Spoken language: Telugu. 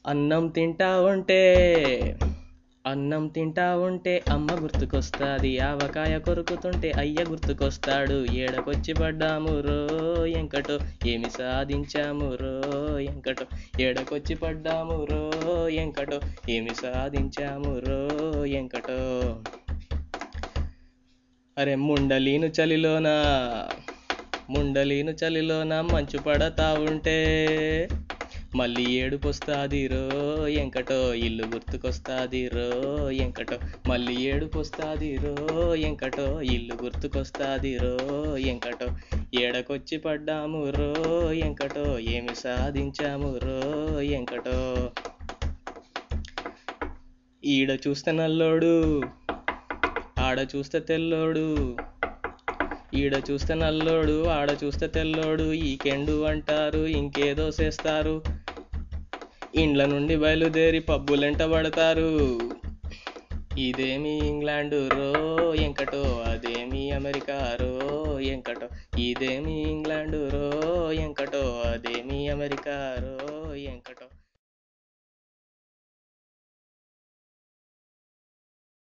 అన్నం తింటా ఉంటే అన్నం తింటా ఉంటే అమ్మ గుర్తుకొస్తాది, ఆవకాయ కొరుకుతుంటే అయ్య గుర్తుకొస్తాడు. ఏడకొచ్చి పడ్డాము రో ఎంకటో, ఏమి సాధించాము రో ఎంకటో. ఏడకొచ్చి పడ్డాము రో ఎంకటో, ఏమి సాధించాము రో ఎంకటో. అరే ముండలీను చలిలోన మంచు పడతా ఉంటే మళ్ళీ ఏడుపొస్తాది రో ఎంకటో, ఇల్లు గుర్తుకొస్తాది రో ఎంకటో. మళ్ళీ ఏడుపొస్తాది రో ఎంకటో, ఇల్లు గుర్తుకొస్తాది రో ఎంకటో. ఏడకొచ్చి పడ్డాము రో ఎంకటో, ఏమి సాధించాము రో ఎంకటో. ఈడ చూస్తే నల్లోడు, ఆడ చూస్తే తెల్లోడు. ఈడ చూస్తే నల్లోడు, ఆడ చూస్తే తెల్లోడు. ఈ కెండు అంటారు, ఇంకేదో చేస్తారు. ఇండ్ల నుండి బయలుదేరి పబ్బులెంట పడతారు. ఇదేమి ఇంగ్లాండు రో ఎంకటో, అదేమి అమెరికా రో ఎంకటో. ఇదేమి ఇంగ్లాండు రో ఎంకటో, అదేమి అమెరికా రో ఎంకటో.